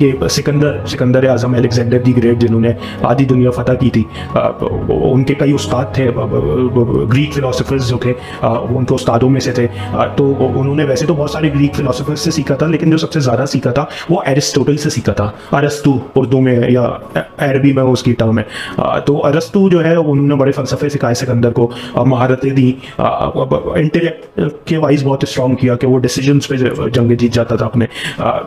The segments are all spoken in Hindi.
कि सिकंदर आजम अलेक्जेंडर दी ग्रेट जिन्होंने आधी दुनिया फतह की थी, उनके कई उस्ताद थे, ग्रीक फिलोसफर्स जो थे वो उनके उस्तादों में से थे। तो उन्होंने वैसे तो बहुत सारे ग्रीक फिलोसफर्स से सीखा था, लेकिन जो सबसे ज़्यादा सीखा था वो एरिस्टोटल से सीखा था। अरस्तु उर्दू में या अरबी में उसकी टर्म है। तो अरस्तु जो है उन्होंने बड़े फ़लसफ़े सिखाए सिकंदर को, महारतें दी, इंटेलेक्ट के वाइज बहुत स्ट्रॉन्ग किया कि वो डिसीजंस पे जंग जीत जाता था अपने।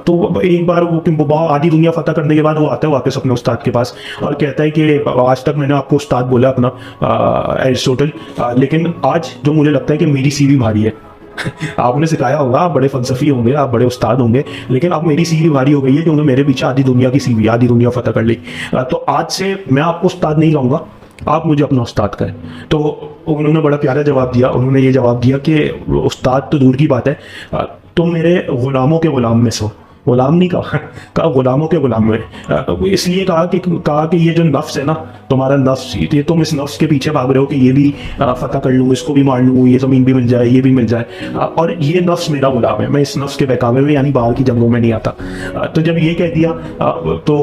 तो एक बार वो आधी दुनिया फतह करने के बाद वो आता है वापस अपने उस्ताद के पास और कहता है कि आज तक मैंने आपको उस्ताद बोला अपना एरिस्टोटल, लेकिन आज जो मुझे लगता है कि मेरी सीवी भारी है। आपने सिखाया होगा, आप बड़े फलसफी होंगे, आप बड़े उस्ताद होंगे, लेकिन अब मेरी सीवी भारी हो गई है क्योंकि मेरे पीछे आधी दुनिया की सीवी, आधी दुनिया फतह कर ली। तो आज से मैं आपको उस्ताद नहीं लाऊंगा, आप मुझे अपना उस्ताद करें। तो उन्होंने बड़ा प्यारा जवाब दिया। उन्होंने ये जवाब दिया कि उस्ताद तो दूर की बात है, तुम मेरे गुलामों के गुलाम में सो। गुलाम नहीं कहा गुलामों के गुलाम में। इसलिए कहा कि ये जो नफ्स है ना, तुम्हारा नफ्स, ये तुम इस नफ्स के पीछे भाग रहे हो कि ये भी फतह कर लूँ, इसको भी मार लूँ, ये ज़मीन भी मिल जाए, ये भी मिल जाए, और ये नफ्स मेरा गुलाम है, मैं इस नफ्स के बहकावे में यानी बाहर की जंगों में नहीं आता। तो जब ये कह दिया तो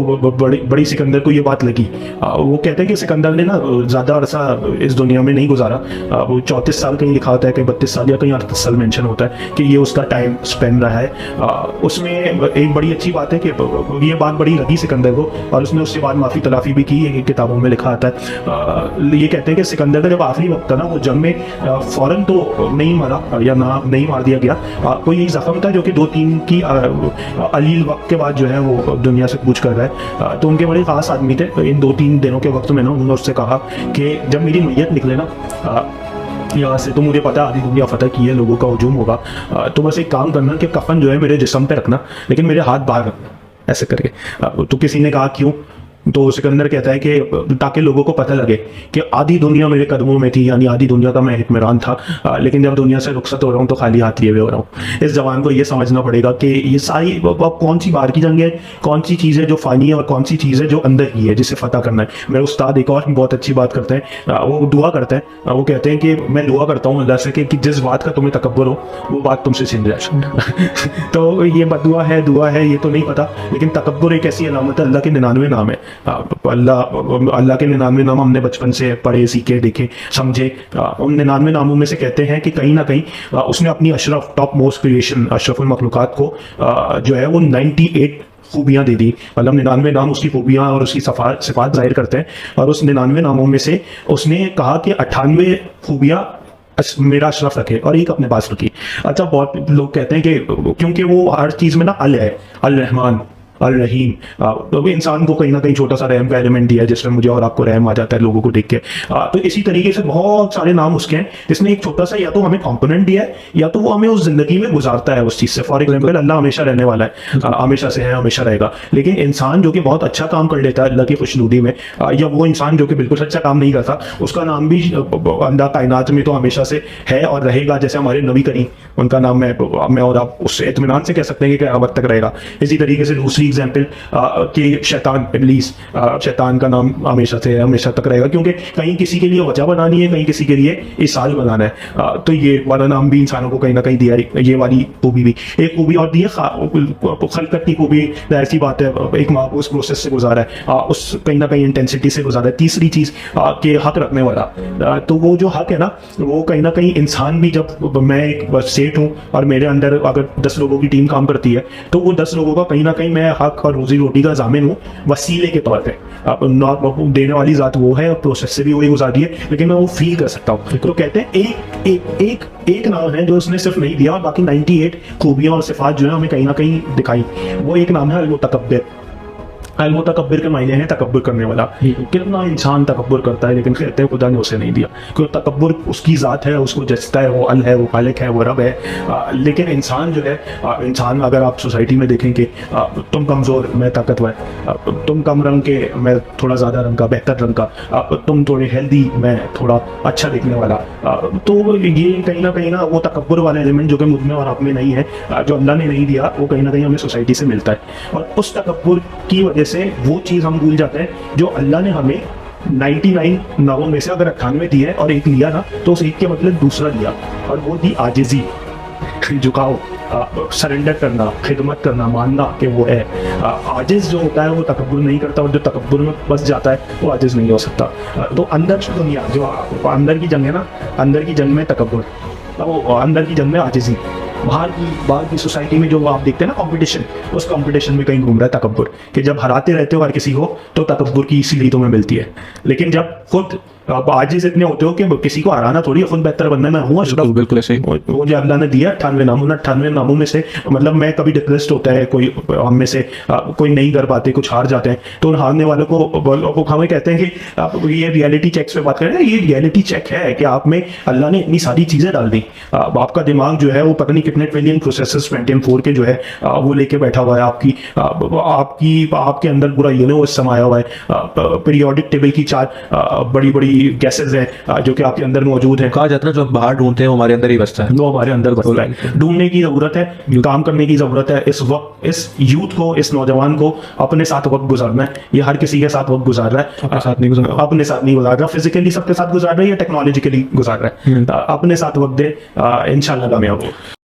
बड़ी सिकंदर को ये बात लगी। वो कहते हैं कि सिकंदर ने ना ज़्यादा अरसा इस दुनिया में नहीं गुजारा। वो 34 साल कहीं लिखा होता है, कहीं 32 साल या कहीं 38 साल मेंशन होता है कि ये उसका टाइम स्पेंड रहा है। उसमें एक बड़ी अच्छी बात है कि ये बात बड़ी लगी सिकंदर को, और उसने उससे बाद माफ़ी तलाफ़ी भी की, एक किताबों में लिखा आता है। ये कहते हैं कि सिकंदर का जब आखिरी वक्त था ना, वो जंग में फौरन तो नहीं मरा या ना नहीं मार दिया गया, कोई यही जख्म था जो कि 2-3 की अलील वक्त के बाद जो है वो दुनिया से कूच कर रहा है। तो उनके बड़े ख़ास आदमी थे। इन 2-3 दिनों के वक्त में ना उन्होंने उससे कहा कि जब मेरी मैयत निकले ना यहाँ से, तो मुझे पता है आधी दुनिया फतह की है, लोगों का हुजूम होगा, तो बस एक काम करना कि कफन जो है मेरे जिस्म पे रखना, लेकिन मेरे हाथ बाहर रखना, ऐसे करके। तो किसी ने कहा क्यों? तो सिकंदर कहता है कि ताकि लोगों को पता लगे कि आधी दुनिया मेरे कदमों में थी, यानी आधी दुनिया का मैं हिक्मरान था, लेकिन जब दुनिया से रुखसत हो रहा हूँ तो खाली हाथ लिए हुए हो रहा हूँ। इस जवान को ये समझना पड़ेगा कि ये सारी कौन सी बाहर की जंग है, कौन सी चीज़ है जो फ़ानी है और कौन सी चीज़ है जो अंदर की है जिसे फतह करना है। मेरे उस्ताद एक और बहुत अच्छी बात करते हैं, वो दुआ करते हैं। वो कहते हैं कि मैं दुआ करता हूँ अल्लाह से कि जिस बात का तुम्हें तकब्बुर हो वो बात तुमसे छिन जाए। तो ये बदुआ है, दुआ है, ये तो नहीं पता, लेकिन तकब्बुर एक ऐसी अलामत है। अल्लाह के 99 नाम है, अल्लाह के 99 नाम हमने बचपन से पढ़े, सीखे, देखे, समझे। उन 99 नामों में से कहते हैं कि कहीं ना कहीं उसने अपनी अशरफ, टॉप मोस्ट क्रिएशन, अशरफुल मखलूकात को जो है वो 98 खूबियाँ दे दी। मतलब 99 नाम उसकी खूबियाँ और उसकी सिफात जाहिर करते हैं, और उस 99 नामों में से उसने कहा कि 98 खूबियाँ मेरा अशरफ रखे और एक अपने पास रखी। अच्छा, बहुत लोग कहते हैं कि क्योंकि वो हर चीज़ में ना अल है, अल रहमान, अल रहीम, तो भी इंसान को कहीं ना कहीं छोटा सा रहम का एलिमेंट दिया है, जिसमें मुझे और आपको रहम आ जाता है लोगों को देख के। तो इसी तरीके से बहुत सारे नाम उसके हैं, इसने एक छोटा सा या तो हमें कॉम्पोनेंट दिया है या तो वो हमें उस जिंदगी में गुजारता है उस चीज़ से। फॉर एग्जाम्पल, अल्लाह हमेशा रहने वाला है, हमेशा से है, हमेशा रहेगा। लेकिन इंसान जो कि बहुत अच्छा काम कर लेता है अल्लाह की खुशनुदी में, या वो इंसान जो कि बिल्कुल अच्छा काम नहीं करता, उसका नाम भी अल्लाह कायनात में तो हमेशा से है और रहेगा। जैसे हमारे नबी करीम, उनका नाम मैं और आप उससे इत्मीनान से कह सकते हैं कि क़यामत तक रहेगा। इसी तरीके से दूसरी एग्जाम्पल कि शैतान, इब्लीस, शैतान का नाम हमेशा से हमेशा तक रहेगा, क्योंकि कहीं किसी के लिए वजह बनानी है, कहीं किसी के लिए इसाल बनाना है। तो ये वाला नाम भी इंसानों को कहीं ना कहीं दिया है। ये वाली खूबी भी, एक खूबी और दी है, खलकत की खूबी, ऐसी बात है, एक माकूस प्रोसेस से गुजारा है, उस कहीं ना कहीं इंटेंसिटी से गुजारा है। तीसरी चीज़ के हक रखने वाला, तो वो जो हक है ना, वो कहीं ना कहीं इंसान भी, जब मैं एक सेठ हूँ और मेरे अंदर अगर 10 लोगों की टीम काम करती है, तो वो 10 लोगों का कहीं ना कहीं मैं हक और रोजी रोटी का जामिन हूँ, वसीले के तौर पे। देने वाली जात वो है और प्रोसेस से भी वही गुजारी है, लेकिन मैं वो फील कर सकता हूँ। तो कहते हैं एक एक एक एक नाम है जो उसने सिर्फ नहीं दिया, और बाकी 98 खूबियाँ और सिफात जो है हमें कहीं ना कहीं दिखाई। वो एक नाम है अल-मुतकब्बिर। अल-मुतकब्बिर के मायने हैं तकब्बुर करने वाला। कितना इंसान तकब्बुर करता है, लेकिन कहते हैं खुदा ने उसे नहीं दिया, क्योंकि तकब्बुर उसकी ज़ात है, उसको जचता है, वो अल है, वो खालिक है, वो रब है। लेकिन इंसान जो है, इंसान अगर आप सोसाइटी में देखें कि तुम कमज़ोर, मैं ताकतवर, तुम कम रंग के, मैं थोड़ा ज़्यादा रंग का, बेहतर रंग का, तुम थोड़े हेल्दी, मैं थोड़ा अच्छा दिखने वाला, तो ये कहीं ना वो तकब्बुर वाला एलिमेंट जो कि मुझ में और आप में नहीं है, जो अल्लाह ने नहीं दिया, वो कहीं ना कहीं हमें सोसाइटी से मिलता है। और उस तकब्बुर की वजह से वो चीज़ हम भूल जाते हैं जो अल्लाह ने हमें 99 नामों में से अगर 98 दिया है और एक लिया ना, तो उस एक के बदले दूसरा लिया, और वो दी आजिज़ी। झुकाव, सरेंडर करना, खिदमत करना, मानना कि वो है। आजिज़ जो होता है वो तकब्बुर नहीं करता, और जो तकब्बुर में बस जाता है वो आजिज़ नहीं हो सकता। तो अंदर की दुनिया जो अंदर की जंग है ना, अंदर की जंग में तकब्बुर, वो अंदर की जंग में आजिज़ी। बाहर की सोसाइटी में जो आप देखते हैं ना कंपटीशन, उस कंपटीशन में कहीं घूम रहा है तकब्बुर, कि जब हराते रहते हो हर किसी को तो तकब्बुर की सीढ़ी तुम्हें मिलती है। लेकिन जब खुद आप आजिज़ इतने होते हो कि किसी को हराना थोड़ी है, खुद बेहतर बनना। मैं हूँ अशरफ, बिल्कुल ऐसे ही। मुझे अल्लाह ने दिया 98 नामों, 98 नामों में से मतलब मैं कभी डिप्रेस्ड होता है कोई हम में से, कोई नहीं कर पाते, कुछ हार जाते हैं, तो उन हारने वालों को हमें कहते हैं कि आप ये रियलिटी चेक्स पे बात करें ना, ये रियलिटी चेक है कि आप में अल्लाह ने इतनी सारी चीज़ें डाल दी। आपका दिमाग जो है वो पता नहीं कितने ट्रिलियन प्रोसेसर्स पेंटियम 4 के जो है वो लेके बैठा हुआ है। आपके अंदर पूरा यूनिवर्स समाया हुआ है। पीरियोडिक टेबल की 4 बड़ी बड़ी गैसेज हैं जो कि आपके अंदर मौजूद है। कहा जाता है जो हम बाहर ढूंढते हैं वो हमारे अंदर ही बसता है। वो हमारे अंदर बसता है। ढूंढने की जरूरत है, काम करने की जरूरत है। इस वक्त इस यूथ को, इस नौजवान को अपने साथ वक्त गुजारना है। ये हर किसी के साथ वक्त गुजार रहा है, अपने साथ नहीं गुजार रहा। फिजिकली सबके साथ गुजार रहा है या टेक्नोलॉजिकली गुजार रहा है। अपने साथ वक्त दे, इंशाल्लाह कामयाब हो।